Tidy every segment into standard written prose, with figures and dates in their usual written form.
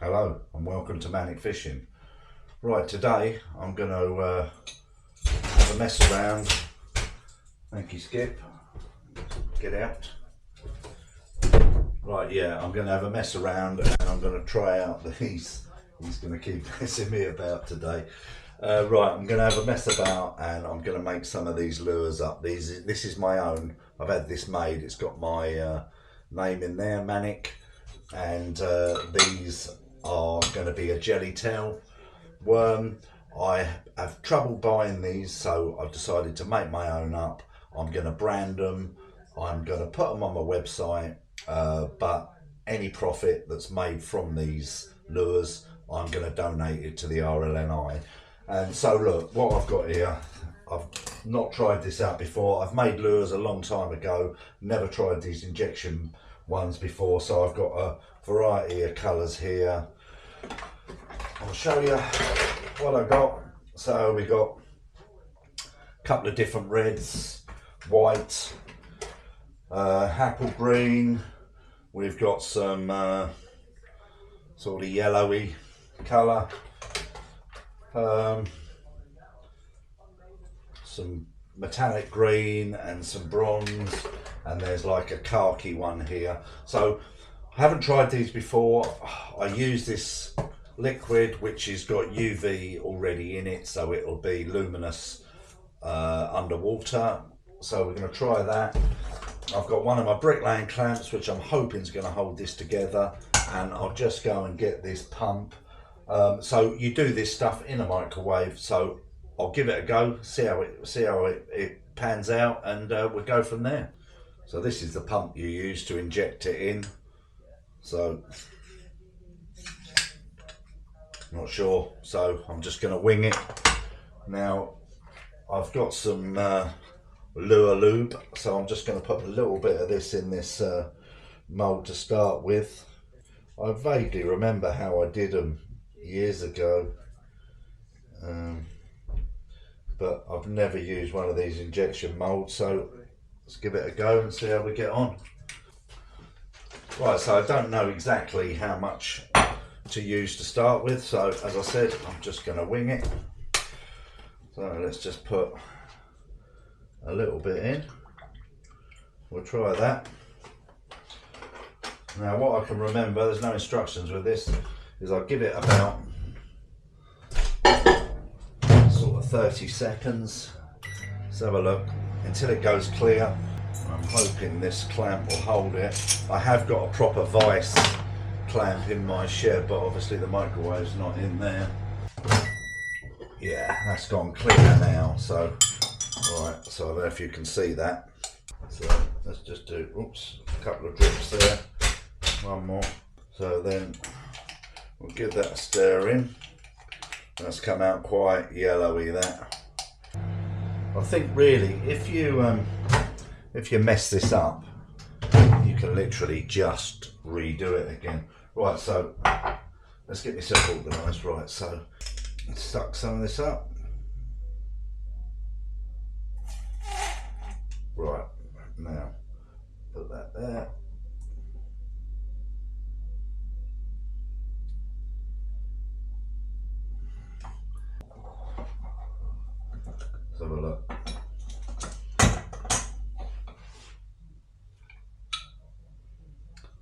Hello and welcome to Manic Fishing. Right, today I'm going to have a mess around. Thank you, Skip. Get out. Right, yeah, I'm going to have a mess around and I'm going to try out these. He's going to keep messing me about today. Right, I'm going to have a mess about and I'm going to make some of these lures up. This is my own. I've had this made. It's got my name in there, Manic, and these are going to be a jelly tail worm. I have trouble buying these, so I've decided to make my own up. I'm going to brand them. I'm going to put them on my website, but any profit that's made from these lures, I'm going to donate it to the RLNI. And so look, what I've got here, I've not tried this out before. I've made lures a long time ago, never tried these injection ones before, so I've got a variety of colours here. I'll show you what I got. So we got a couple of different reds, white, apple green. We've got some sort of yellowy colour, some metallic green and some bronze, and there's like a khaki one here. So I haven't tried these before. I use this liquid which has got UV already in it, so it'll be luminous underwater. So we're going to try that. I've got one of my bricklaying clamps which I'm hoping is going to hold this together, and I'll just go and get this pump. So you do this stuff in a microwave, so I'll give it a go, see how it pans out, and we'll go from there. So this is the pump you use to inject it in. So not sure, so I'm just going to wing it. Now I've got some lure lube, so I'm just going to put a little bit of this in this mould to start with. I vaguely remember how I did them years ago, but I've never used one of these injection moulds, so let's give it a go and see how we get on. Right, so I don't know exactly how much to use to start with, so as I said, I'm just going to wing it. So let's just put a little bit in. We'll try that. Now what I can remember, there's no instructions with this, is I'll give it about sort of 30 seconds. Let's have a look until it goes clear. I'm hoping this clamp will hold it. I have got a proper vice clamp in my shed, but obviously the microwave's not in there. Yeah, that's gone clear now. So right, so I don't know if you can see that. So let's just do, oops, a couple of drips there. One more. So then we'll give that a stir in. That's come out quite yellowy, that. I think really if you mess this up, you can literally just redo it again. Right, so let's get myself organised. Right, so let's suck some of this up. Right, now put that there. Let's have a look.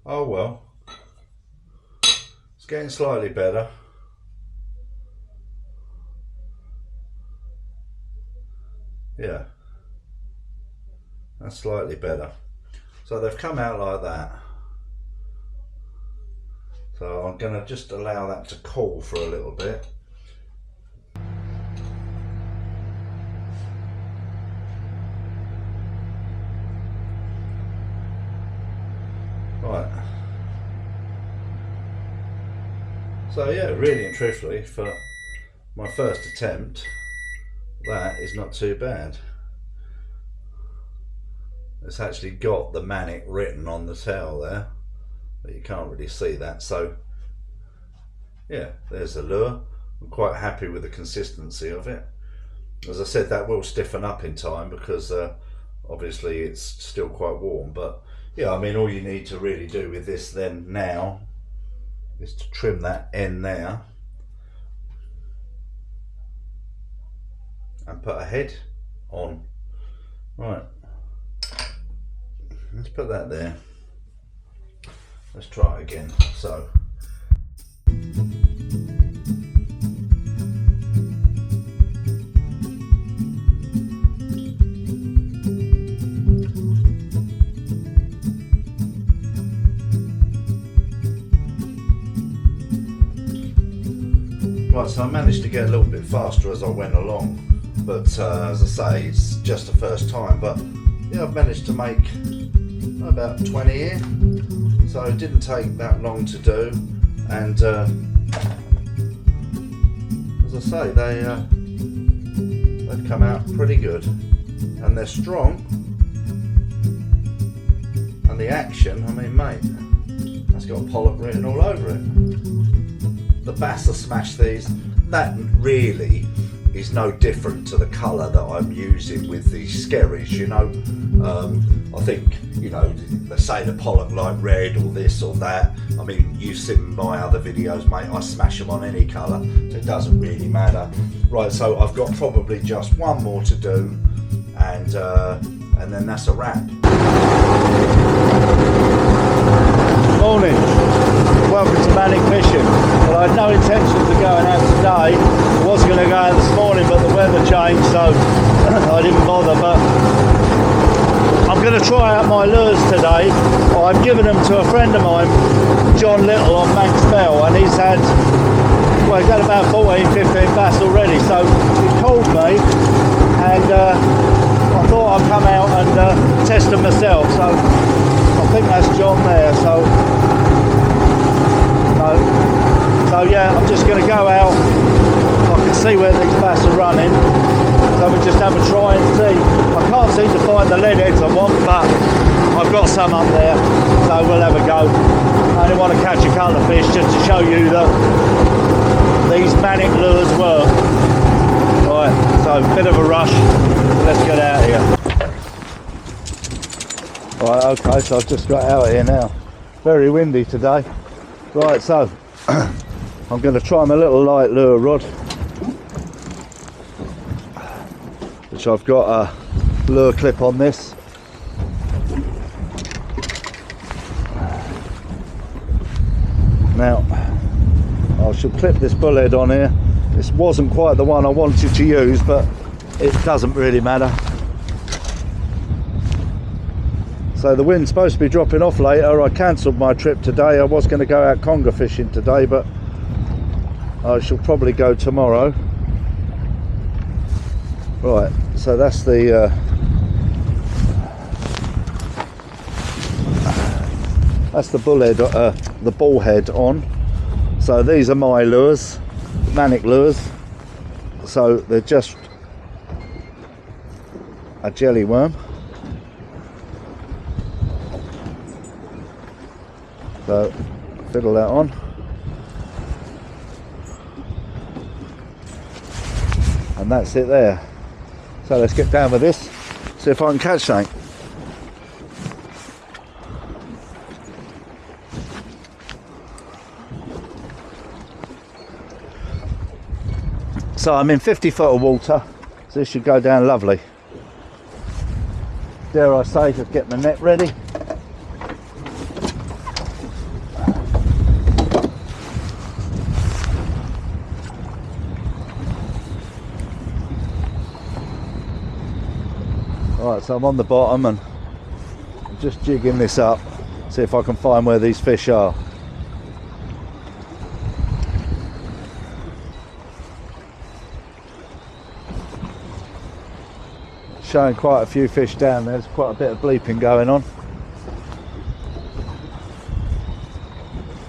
Oh well, it's getting slightly better. Yeah, that's slightly better. So they've come out like that. So I'm going to just allow that to cool for a little bit. Right. So yeah, really and truthfully, for my first attempt, that is not too bad. It's actually got the Manic written on the tail there, but you can't really see that. So yeah, there's the lure. I'm quite happy with the consistency of it. As I said, that will stiffen up in time because obviously it's still quite warm, but yeah, I mean, all you need to really do with this then now is to trim that end there and put a head on. Right, let's put that there. Let's try it again. So right, so I managed to get a little bit faster as I went along, but as I say, it's just the first time, but yeah, I've managed to make about 20 here, so it didn't take that long to do, and as I say, they've come out pretty good, and they're strong, and the action, I mean, mate, that's got Pollock written all over it. The Bassa smash these, that really is no different to the colour that I'm using with the Skerries, you know. I think, you know, they say the Pollock like red or this or that. I mean, you've seen my other videos, mate, I smash them on any colour, so it doesn't really matter. Right, so I've got probably just one more to do, and then that's a wrap. Morning, welcome to Manic Fishing. Well, I had no intentions of going out today. I was going to go out this morning, but the weather changed, so I didn't bother. But I'm going to try out my lures today. I've given them to a friend of mine, John Little on Manx Bell, and he's had, well, he's had about 14, 15 bass already. So he called me, and I thought I'd come out and test them myself. So I think that's John there. So yeah, I'm just going to go out. I can see where these bass are running, so we'll just have a try and see. I can't seem to find the lead heads I want, but I've got some up there, so we'll have a go. I only want to catch a couple of fish just to show you that these Manic lures work. Right, so a bit of a rush. Let's get out of here. Right, okay, so I've just got out of here now. Very windy today. Right, so I'm going to try my little light lure rod, which I've got a lure clip on this. Now, I should clip this bullhead on here. This wasn't quite the one I wanted to use, but it doesn't really matter. So the wind's supposed to be dropping off later. I cancelled my trip today. I was going to go out conger fishing today, but I shall probably go tomorrow. Right, so that's the bullhead, the ball head on. So these are my lures, Manic lures. So they're just a jelly worm. So fiddle that on. And that's it there. So let's get down with this, see if I can catch something. So I'm in 50 foot of water, so this should go down lovely. Dare I say, just get my net ready. Right, so I'm on the bottom and I'm just jigging this up, see if I can find where these fish are. Showing quite a few fish down there. There's quite a bit of bleeping going on.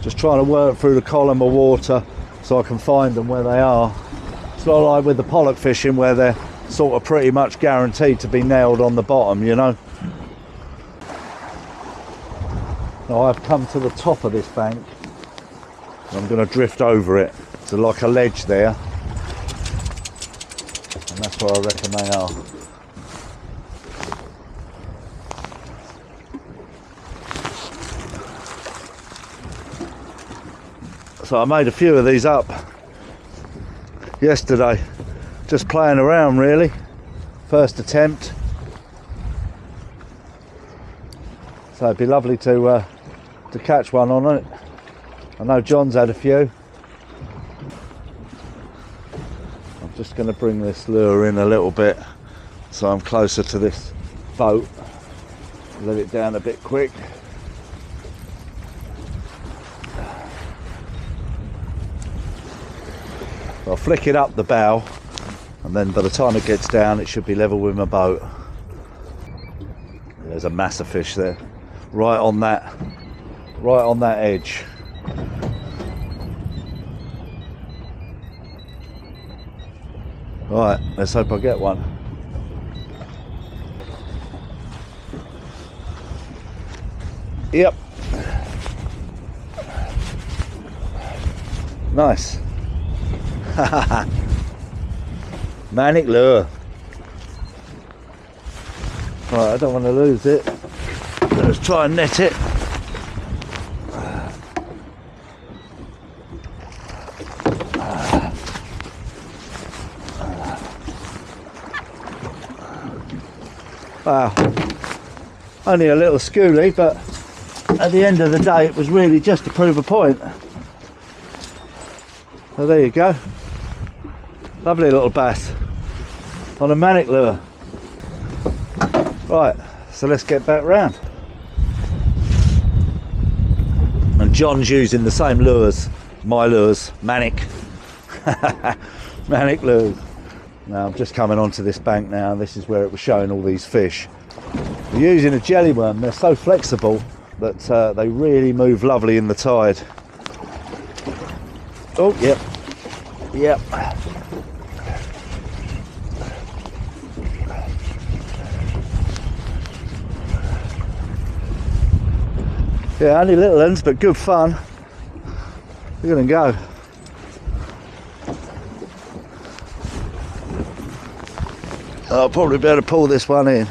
Just trying to work through the column of water so I can find them where they are. It's not like with the pollock fishing where they're sort of pretty much guaranteed to be nailed on the bottom, you know. Now I've come to the top of this bank. I'm going to drift over it. It's like a ledge there, and that's where I reckon they are. So I made a few of these up yesterday, just playing around really. First attempt. So it'd be lovely to catch one on it. I know John's had a few. I'm just going to bring this lure in a little bit so I'm closer to this boat. Let it down a bit quick. I'll flick it up the bow, and then by the time it gets down it should be level with my boat. There's a massive fish there, right on that edge. Right, let's hope I get one. Yep. Nice. Manic lure. Right, I don't want to lose it. Let's try and net it. Wow, only a little schoolie, but at the end of the day it was really just to prove a point. So there you go, lovely little bass on a manic lure. Right, so let's get back round. And John's using the same lures, my lures, manic. Manic lures. Now I'm just coming onto this bank now, and this is where it was showing all these fish. We're using a jelly worm. They're so flexible that they really move lovely in the tide. Oh, yep. Yep. Yeah, only little ones, but good fun. Look at them go. I'll probably be able to pull this one in.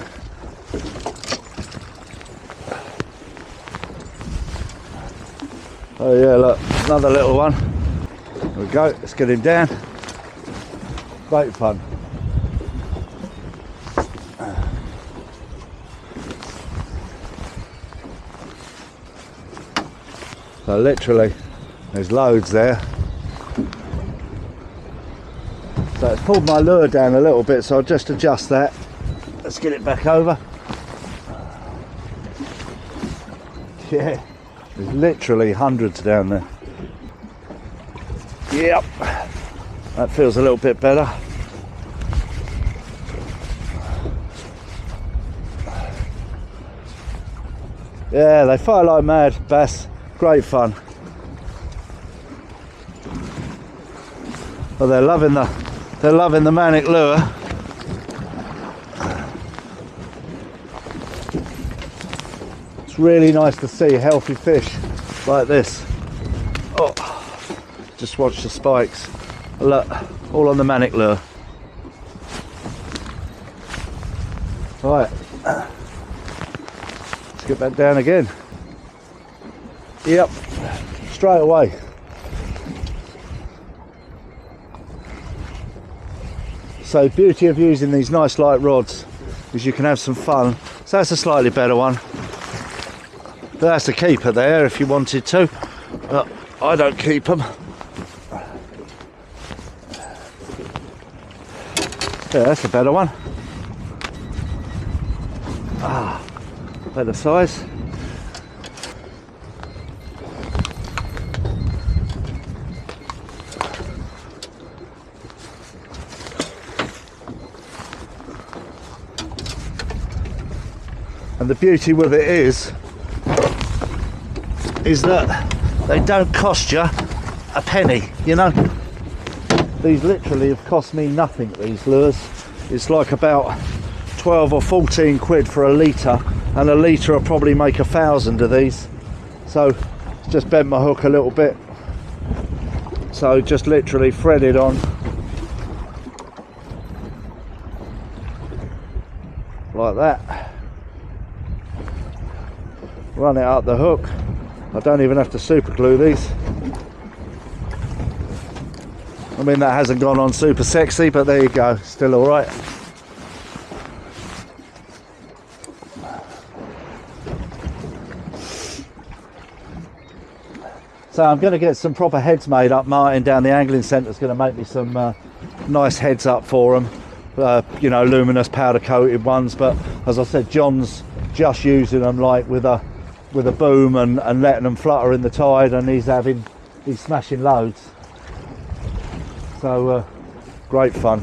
Oh yeah, look, another little one. There we go, let's get him down. Great fun. So literally, there's loads there. So it's pulled my lure down a little bit, so I'll just adjust that. Let's get it back over. Yeah, there's literally hundreds down there. Yep, that feels a little bit better. Yeah, they fire like mad, bass. Great fun. Well, they're loving the manic lure. It's really nice to see healthy fish like this. Oh, just watch the spikes. Look, all on the manic lure. Right, let's get back down again. Yep, straight away. So beauty of using these nice light rods is you can have some fun. So that's a slightly better one. But that's a keeper there if you wanted to. But I don't keep them. Yeah, that's a better one. Ah, better size. And the beauty with it is that they don't cost you a penny, you know. These literally have cost me nothing, these lures. It's like about 12 or 14 quid for a litre, and a litre will probably make 1,000 of these. So just bent my hook a little bit. So just literally threaded on. Like that. Run it up the hook. I don't even have to super glue these. I mean, that hasn't gone on super sexy, but there you go, still all right. So I'm going to get some proper heads made up. Martin down the angling centre is going to make me some nice heads up for them. You know, luminous powder coated ones, but as I said, John's just using them like with a boom and letting them flutter in the tide, and he's smashing loads. So great fun.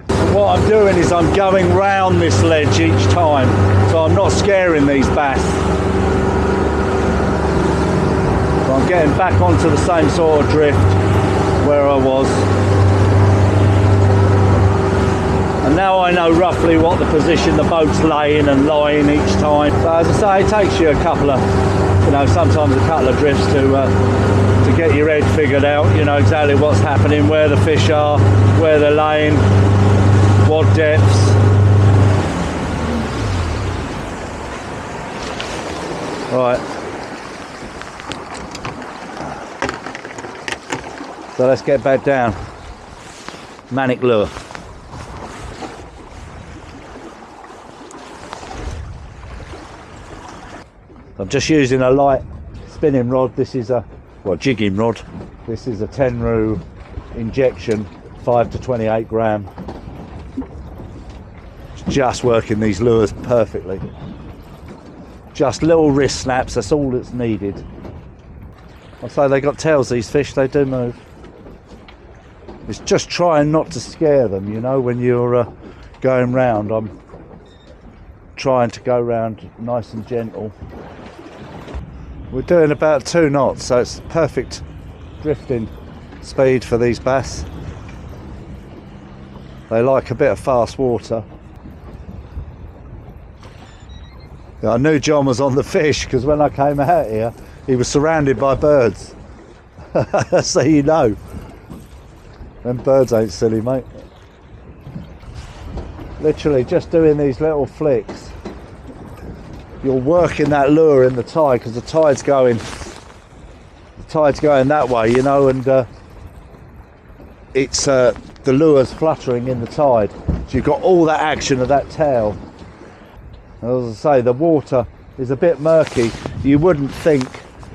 And what I'm doing is I'm going round this ledge each time, so I'm not scaring these bass. So I'm getting back onto the same sort of drift where I was. And now I know roughly what the position the boat's laying and lying each time. So as I say, it takes you a couple of, you know, sometimes a couple of drifts to get your head figured out. You know exactly what's happening, where the fish are, where they're laying, what depths. Right. So let's get back down. Manic lure. I'm just using a light spinning rod. This is a, well, jigging rod. This is a 10 roo injection, 5 to 28 gram. Just working these lures perfectly. Just little wrist snaps, that's all that's needed. I say they got tails, these fish, they do move. It's just trying not to scare them, you know, when you're going round. I'm trying to go round nice and gentle. We're doing about 2 knots, so it's perfect drifting speed for these bass. They like a bit of fast water. I knew John was on the fish because when I came out here, he was surrounded by birds. So you know. Them birds ain't silly, mate. Literally just doing these little flicks. You're working that lure in the tide because the tide's going that way, you know, and it's the lure's fluttering in the tide, so you've got all that action of that tail. As I say, the water is a bit murky. You wouldn't think,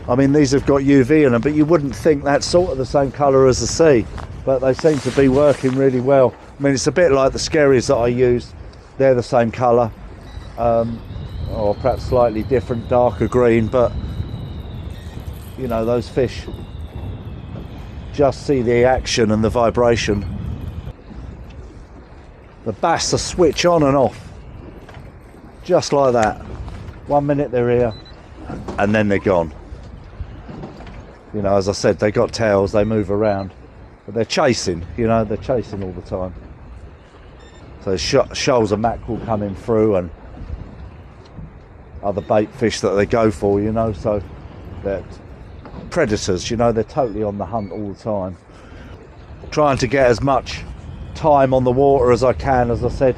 I mean, these have got UV in them, but you wouldn't think that's sort of the same colour as the sea, but they seem to be working really well. I mean, it's a bit like the skerries that I used. They're the same colour, or perhaps slightly different, darker green, but you know, those fish just see the action and the vibration. The bass are switch on and off just like that. 1 minute they're here and then they're gone. You know, as I said, they got tails, they move around, but they're chasing, you know, they're chasing all the time. So shoals of mackerel coming through and other bait fish that they go for, you know, so they're predators, you know, they're totally on the hunt all the time. Trying to get as much time on the water as I can. As I said,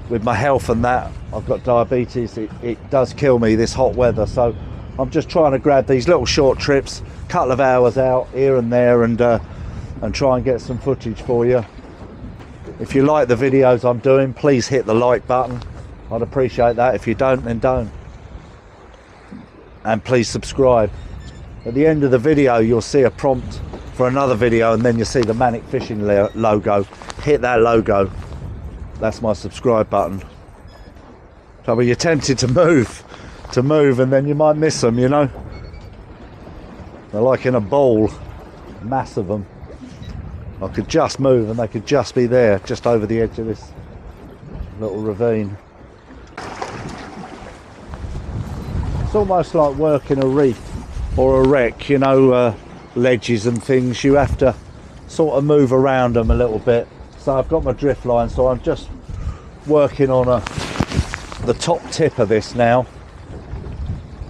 with my health and that, I've got diabetes, it does kill me, this hot weather, so I'm just trying to grab these little short trips, couple of hours out here and there, and try and get some footage for you. If you like the videos I'm doing, please hit the like button. I'd appreciate that. If you don't, then don't. And please subscribe. At the end of the video you'll see a prompt for another video, and then you'll see the Manic Fishing logo. Hit that logo. That's my subscribe button. So you're tempted to move and then you might miss them, you know. They're like in a bowl, mass of them. I could just move and they could just be there, just over the edge of this little ravine. It's almost like working a reef or a wreck, you know, ledges and things. You have to sort of move around them a little bit. So I've got my drift line, so I'm just working on the top tip of this now.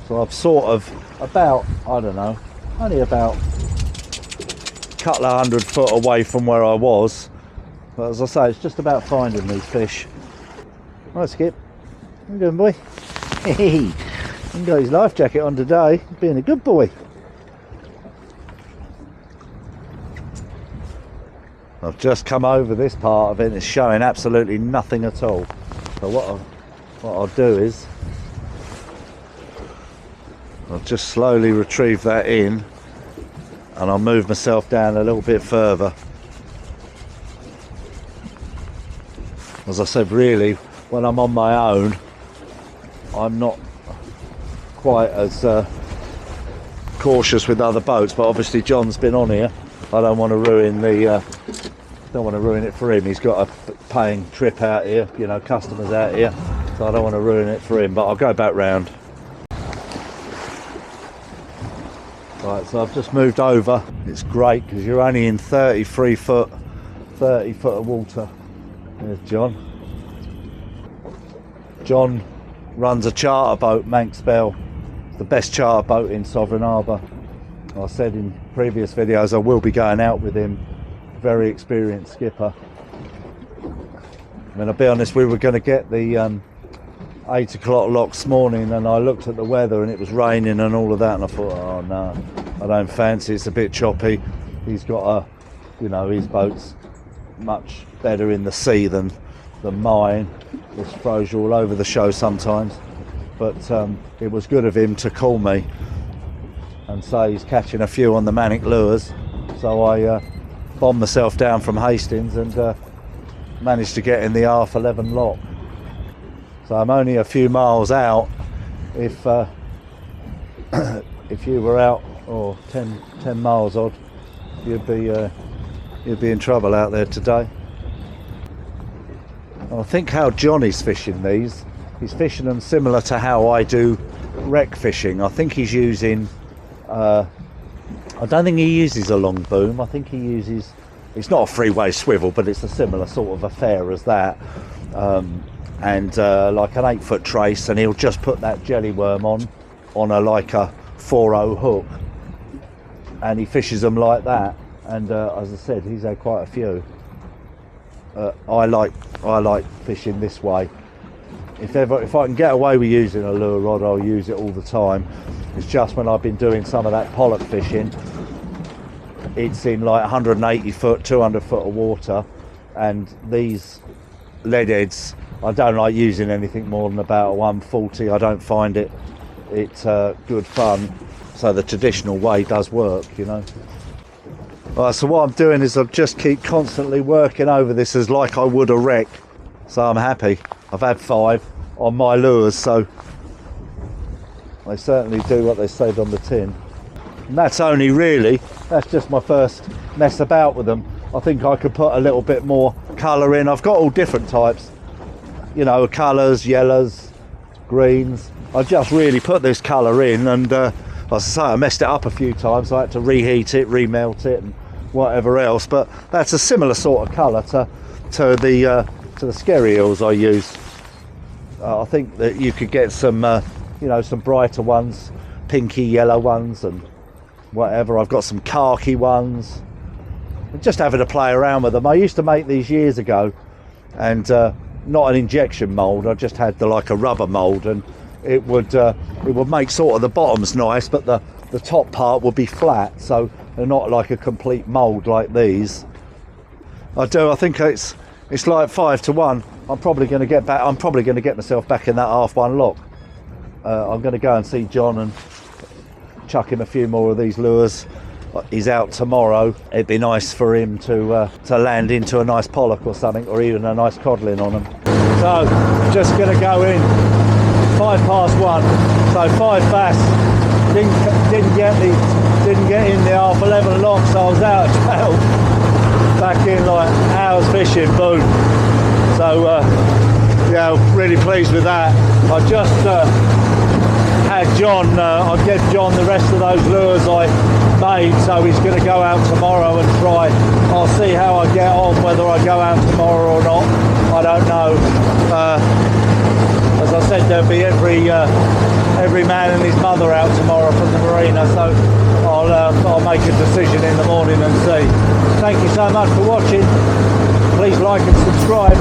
So I've sort of about, I don't know, only about a couple of 100 foot away from where I was. But as I say, it's just about finding these fish. Right, Skip. How you doing, boy? He's got his life jacket on today, being a good boy. I've just come over this part of it and it's showing absolutely nothing at all. So what I'll do is I'll just slowly retrieve that in and I'll move myself down a little bit further. As I said, really, when I'm on my own, I'm not quite as cautious with other boats, but obviously John's been on here. I don't want to ruin it for him. He's got a paying trip out here, you know, customers out here, so I don't want to ruin it for him, but I'll go back round. Right, so I've just moved over. It's great because you're only in 30 foot of water. There's John. John runs a charter boat, Manx Bell, the best charter boat in Sovereign Harbour. I said in previous videos I will be going out with him. Very experienced skipper. I mean, I'll be honest, we were going to get the 8 o'clock lock this morning, and I looked at the weather and it was raining and all of that, and I thought, oh no, I don't fancy it. It's a bit choppy. He's got you know, his boat's much better in the sea than mine. This throws you all over the show sometimes, but it was good of him to call me and say he's catching a few on the MANIC Lures. So I bombed myself down from Hastings and managed to get in the half 11 lock. So I'm only a few miles out. If you were out, or 10 miles odd, you'd be in trouble out there today. And I think how Johnny's fishing these, he's fishing them similar to how I do wreck fishing. I think he's using, I don't think he uses a long boom. I think he uses, it's not a freeway swivel, but it's a similar sort of affair as that. And like an 8-foot trace, and he'll just put that jelly worm on like a 4.0 hook, and he fishes them like that. And as I said, he's had quite a few. I like fishing this way. If I can get away with using a lure rod, I'll use it all the time. It's just when I've been doing some of that pollock fishing, it's in like 180 foot, 200 foot of water, and these lead heads, I don't like using anything more than about a 140. I don't find it's good fun. So the traditional way does work, you know. Right, so what I'm doing is I just keep constantly working over this as like I would a wreck. So I'm happy. I've had 5 on my lures, so they certainly do what they said on the tin. And that's just my first mess about with them. I think I could put a little bit more colour in. I've got all different types, you know, colours, yellows, greens. I just really put this colour in, and as I say, I messed it up a few times. I had to reheat it, remelt it and whatever else, but that's a similar sort of colour to the scary eels I use. I think that you could get some you know, some brighter ones, pinky yellow ones and whatever. I've got some khaki ones. Just having to play around with them. I used to make these years ago, and not an injection mould. I just had like a rubber mould, and it would make sort of the bottoms nice, but the top part would be flat, so they're not like a complete mould like these. I think it's like 5 to 1. I'm probably going to get myself back in that half 1 lock. I'm going to go and see John and chuck him a few more of these lures. He's out tomorrow. It'd be nice for him to land into a nice pollock or something, or even a nice codling on them. So just going to go in 1:05, so 5 bass. Didn't get in the half 11 lock, so I was out at 12. Back in like hours fishing, boom. So yeah, really pleased with that. I just had John, I gave John the rest of those lures I made, so he's going to go out tomorrow and try. I'll see how I get on, whether I go out tomorrow or not, I don't know. As I said, there'll be every man and his mother out tomorrow from the marina, so I'll make a decision in the morning and see. Thank you so much for watching. Please like and subscribe.